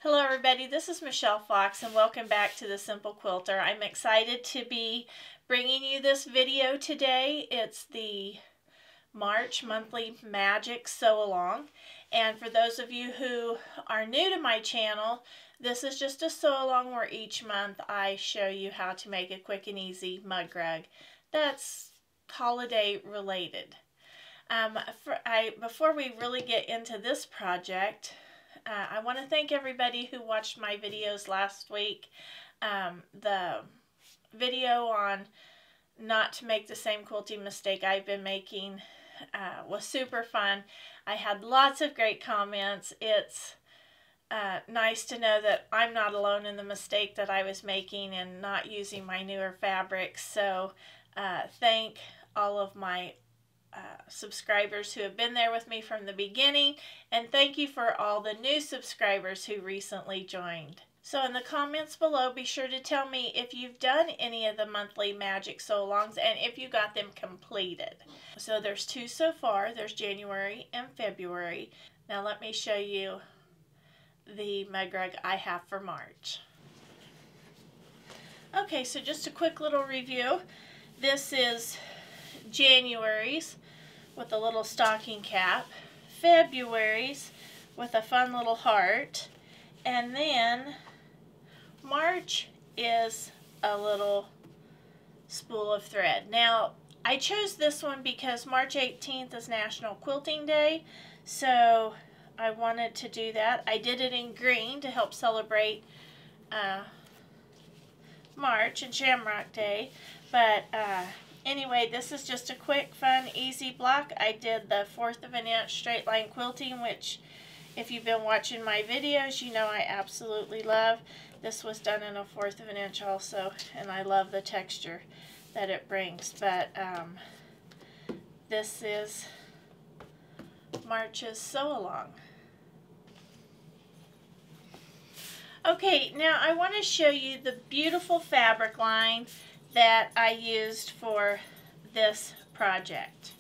Hello everybody, this is Michelle Fox and welcome back to The Simple Quilter. I'm excited to be bringing you this video today. It's the March monthly magic sew along, and for those of you who are new to my channel, this is just a sew along where each month I show you how to make a quick and easy mug rug that's holiday related. Before we really get into this project, I want to thank everybody who watched my videos last week. The video on not to make the same quilting mistake I've been making was super fun. I had lots of great comments. It's nice to know that I'm not alone in the mistake that I was making and not using my newer fabrics. So thank all of my subscribers who have been there with me from the beginning, and thank you for all the new subscribers who recently joined. So in the comments below, be sure to tell me if you've done any of the monthly magic sew-alongs and if you got them completed. So there's two so far. There's January and February. Now let me show you the mug rug I have for March. Okay, so just a quick little review. This is January's with a little stocking cap, February's with a fun little heart, and then March is a little spool of thread. Now, I chose this one because March 18th is National Quilting Day, so I wanted to do that. I did it in green to help celebrate March and Shamrock Day, but anyway, this is just a quick, fun, easy block. I did the 1/4 of an inch straight line quilting, which if you've been watching my videos, you know I absolutely love. This was done in a 1/4 of an inch also, and I love the texture that it brings. But this is March's sew along. Okay, now I want to show you the beautiful fabric line that I used for this project.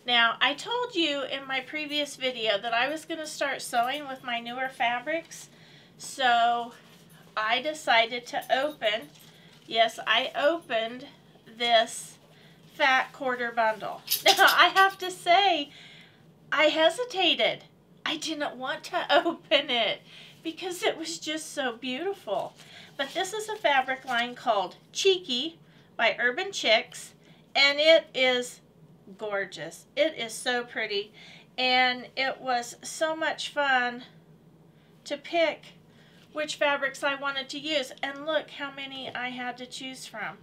Now, I told you in my previous video that I was going to start sewing with my newer fabrics, so I decided to open, yes, I opened this fat quarter bundle. Now, I have to say, I hesitated. I didn't want to open it because it was just so beautiful. But this is a fabric line called Cheeky by Urban Chicks, and it is gorgeous. It is so pretty, and it was so much fun to pick which fabrics I wanted to use, and look how many I had to choose from.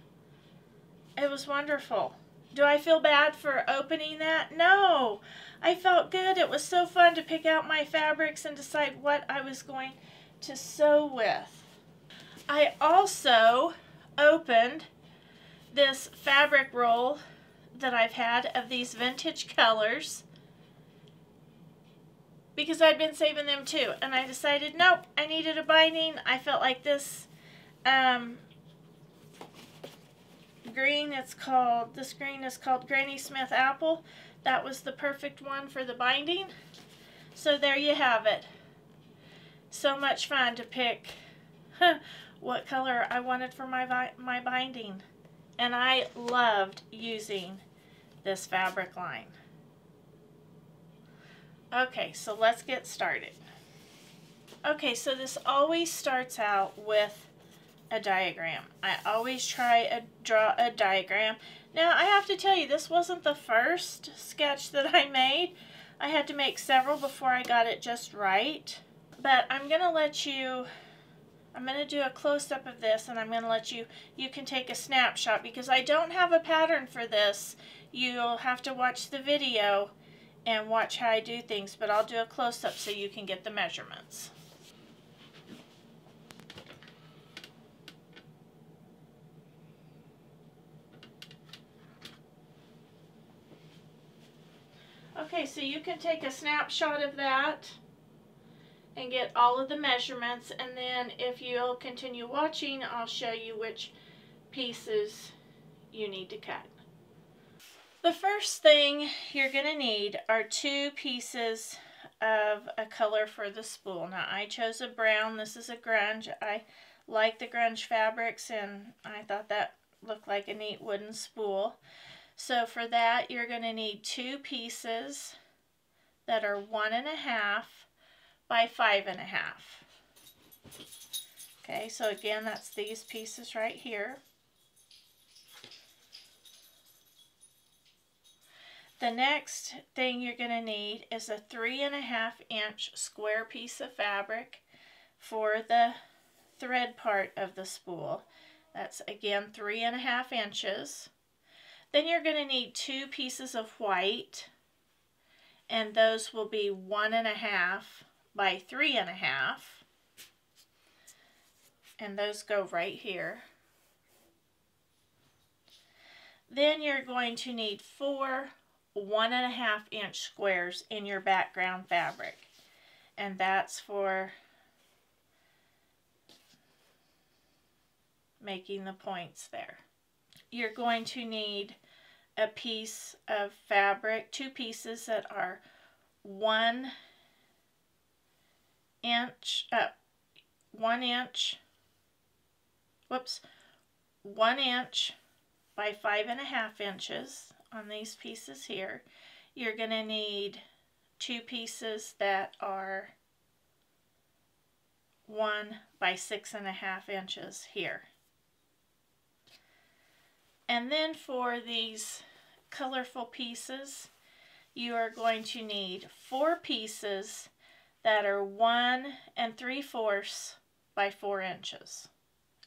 It was wonderful. Do I feel bad for opening that? No, I felt good. It was so fun to pick out my fabrics and decide what I was going to sew with. I also opened this fabric roll that I've had of these vintage colors because I'd been saving them too, and I decided nope, I needed a binding. I felt like this green is called Granny Smith Apple. That was the perfect one for the binding. So there you have it. So much fun to pick what color I wanted for my binding. And I loved using this fabric line. Okay, so let's get started. Okay, so this always starts out with a diagram. I always try to draw a diagram. Now, I have to tell you, this wasn't the first sketch that I made. I had to make several before I got it just right. But I'm going to do a close-up of this, and I'm going to let you can take a snapshot because I don't have a pattern for this. You'll have to watch the video and watch how I do things, but I'll do a close-up so you can get the measurements. Okay, so you can take a snapshot of that and get all of the measurements, and then if you'll continue watching, I'll show you which pieces you need to cut. The first thing you're going to need are 2 pieces of a color for the spool. Now I chose a brown. This is a grunge. I like the grunge fabrics and I thought that looked like a neat wooden spool. So for that you're going to need 2 pieces that are 1.5 by 5.5. Okay, so again that's these pieces right here. The next thing you're going to need is a 3.5 inch square piece of fabric for the thread part of the spool. That's again 3.5 inches. Then you're going to need 2 pieces of white, and those will be 1.5 by 3.5, and those go right here. Then you're going to need 4 1.5 inch squares in your background fabric, and that's for making the points there. You're going to need a piece of fabric, 2 pieces that are 1 inch by 5.5 inches on these pieces here. You're going to need 2 pieces that are 1 by 6.5 inches here. And then for these colorful pieces, you are going to need 4 pieces that are 1 3/4 by 4 inches.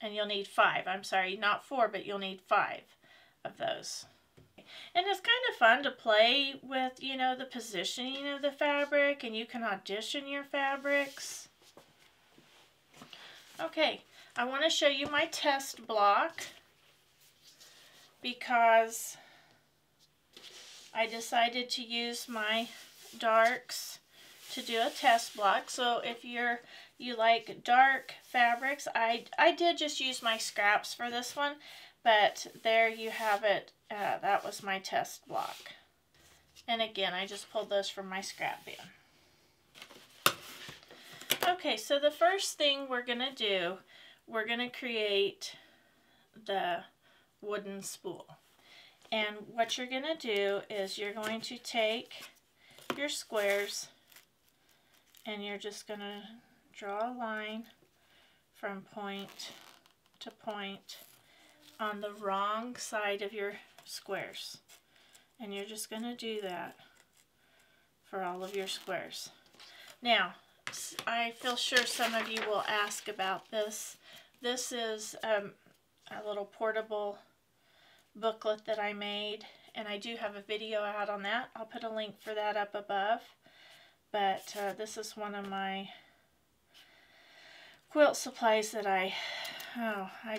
And you'll need 5. I'm sorry, not 4, but you'll need 5 of those. And it's kind of fun to play with, you know, the positioning of the fabric, and you can audition your fabrics. Okay, I want to show you my test block because I decided to use my darks to do a test block. So if you like dark fabrics, I did just use my scraps for this one, but there you have it. That was my test block. And again, I just pulled those from my scrap bin. Okay, so the first thing we're going to do, we're going to create the wooden spool. And what you're going to do is you're going to take your squares and you're just going to draw a line from point to point on the wrong side of your squares. And you're just going to do that for all of your squares. Now, I feel sure some of you will ask about this. This is a little portable booklet that I made, and I do have a video out on that. I'll put a link for that up above. But this is one of my quilt supplies that I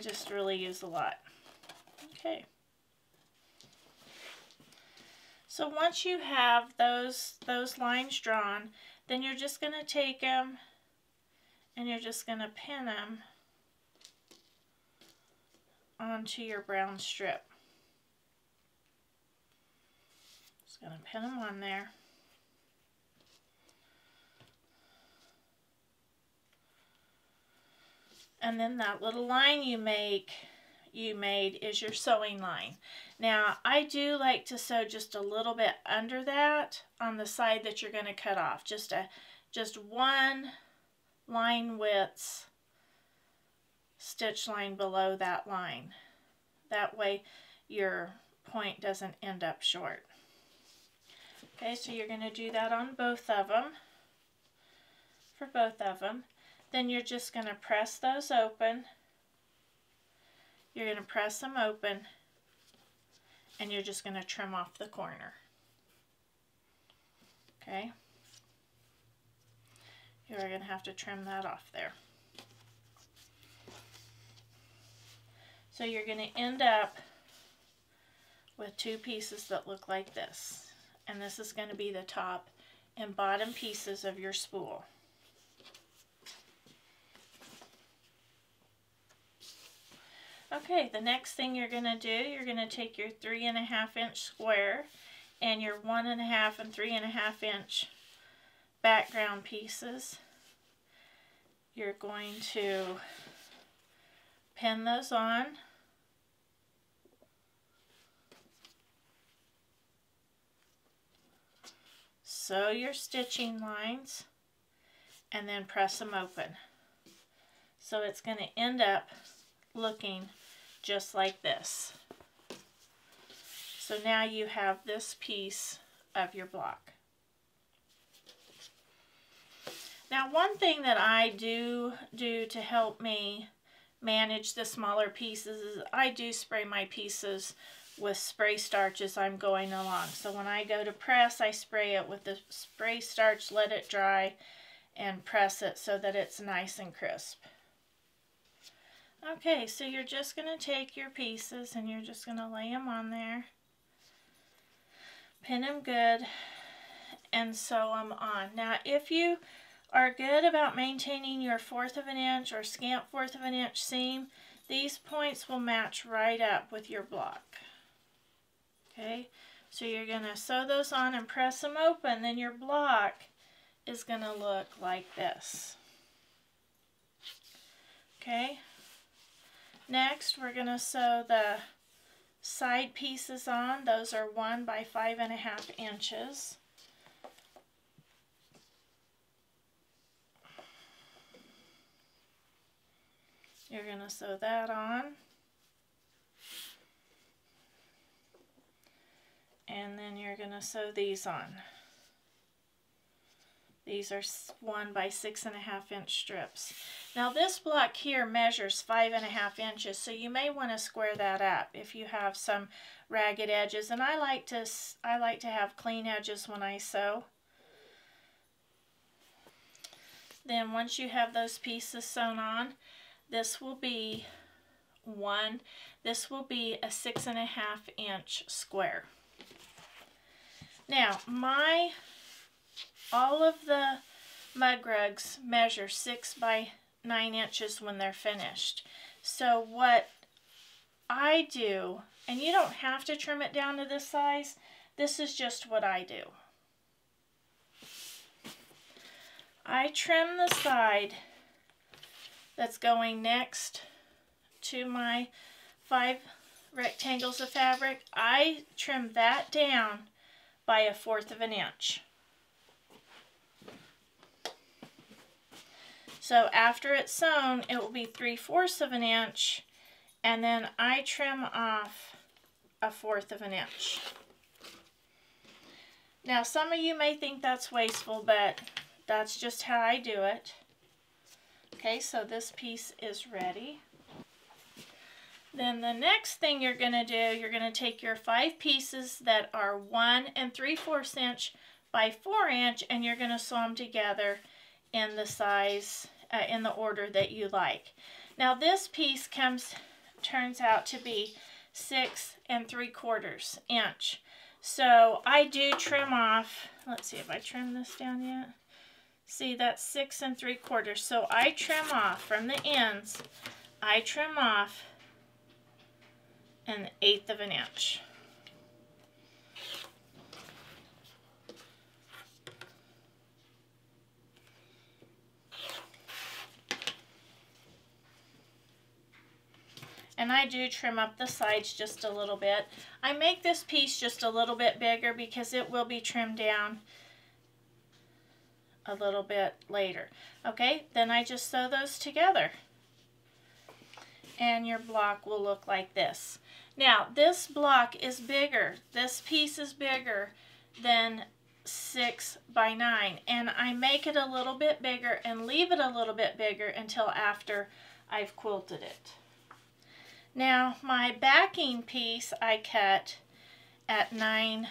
just really use a lot. Okay. So once you have those lines drawn, then you're just going to take them and you're just going to pin them onto your brown strip. Just going to pin them on there. And then that little line you made is your sewing line. Now I do like to sew just a little bit under that on the side that you're going to cut off. Just 1 line width stitch line below that line. That way your point doesn't end up short. Okay, so you're going to do that on both of them. For both of them. Then you're just going to press those open. You're going to press them open and you're just going to trim off the corner. Okay? You're going to have to trim that off there. So you're going to end up with 2 pieces that look like this. And this is going to be the top and bottom pieces of your spool. Okay, the next thing you're going to do, you're going to take your 3.5 inch square and your 1.5 and 3.5 inch background pieces, you're going to pin those on. Sew your stitching lines and then press them open. So it's going to end up looking just like this. So now you have this piece of your block. Now, one thing that I do to help me manage the smaller pieces is I do spray my pieces with spray starch as I'm going along. So when I go to press, I spray it with the spray starch, let it dry, and press it so that it's nice and crisp. Okay, so you're just going to take your pieces and you're just going to lay them on there, pin them good, and sew them on. Now, if you are good about maintaining your 1/4 of an inch or scant 1/4 of an inch seam, these points will match right up with your block. Okay, so you're going to sew those on and press them open, then your block is going to look like this. Okay, next we're going to sew the side pieces on. Those are 1 by 5.5 inches. You're going to sew that on. And then you're going to sew these on. These are 1 by 6.5 inch strips. Now this block here measures 5.5 inches, so you may want to square that up if you have some ragged edges. And I like to have clean edges when I sew. Then once you have those pieces sewn on, this will be a 6.5 inch square. Now, all of the mug rugs measure 6 by 9 inches when they're finished. So what I do, and you don't have to trim it down to this size, this is just what I do. I trim the side that's going next to my 5 rectangles of fabric. I trim that down by a 1/4 of an inch. So after it's sewn, it will be 3/4 of an inch, and then I trim off a 1/4 of an inch. Now some of you may think that's wasteful, but that's just how I do it. Okay, so this piece is ready. Then the next thing you're going to do, you're going to take your 5 pieces that are 1 3/4 inch by 4 inch, and you're going to sew them together in the size, in the order that you like. Now this piece turns out to be 6 3/4 inch. So I do trim off, let's see if I trim this down yet. See, that's 6 3/4. So I trim off from the ends, I trim off 1/8 of an inch. And I do trim up the sides just a little bit. I make this piece just a little bit bigger because it will be trimmed down a little bit later. Okay, then I just sew those together. And your block will look like this. Now, this block is bigger. This piece is bigger than 6 by 9. And I make it a little bit bigger and leave it a little bit bigger until after I've quilted it. Now, my backing piece I cut at 9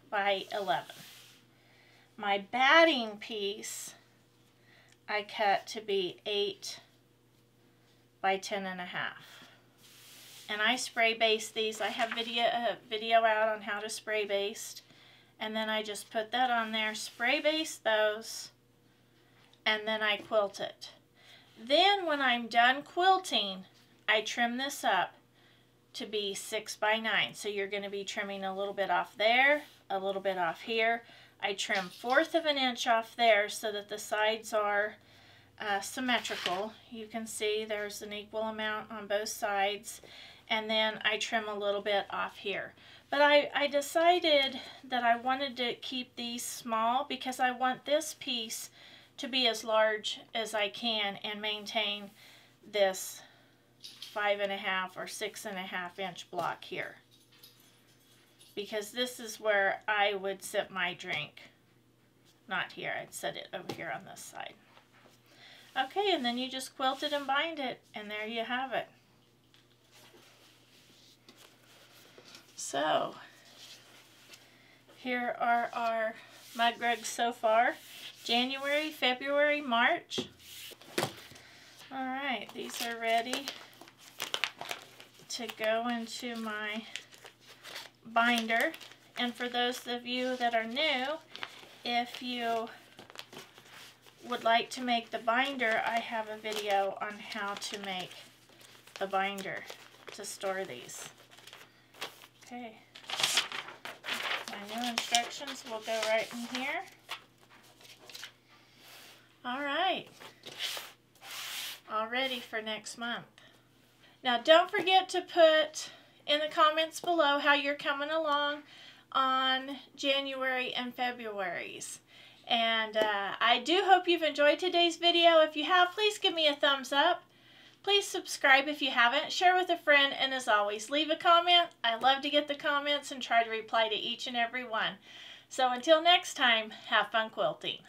by 11. My batting piece I cut to be 8 by 10.5. And I spray baste these. I have video out on how to spray baste. And then I just put that on there, spray baste those, and then I quilt it. Then when I'm done quilting, I trim this up to be 6 by 9. So you're going to be trimming a little bit off there, a little bit off here, I trim 1/4 of an inch off there so that the sides are symmetrical. You can see there's an equal amount on both sides, and then I trim a little bit off here. But I decided that I wanted to keep these small because I want this piece to be as large as I can and maintain this 5.5 or 6.5 inch block here, because this is where I would sip my drink. Not here, I'd set it over here on this side. Okay, and then you just quilt it and bind it, and there you have it. So, here are our mug rugs so far. January, February, March. Alright, these are ready to go into my binder. And for those of you that are new, if you would like to make the binder, I have a video on how to make a binder to store these. Okay, my new instructions will go right in here. Alright, all ready for next month. Now don't forget to put in the comments below how you're coming along on January and February's. And I do hope you've enjoyed today's video. If you have, please give me a thumbs up. Please subscribe if you haven't. Share with a friend. And as always, leave a comment. I love to get the comments and try to reply to each and every one. So until next time, have fun quilting.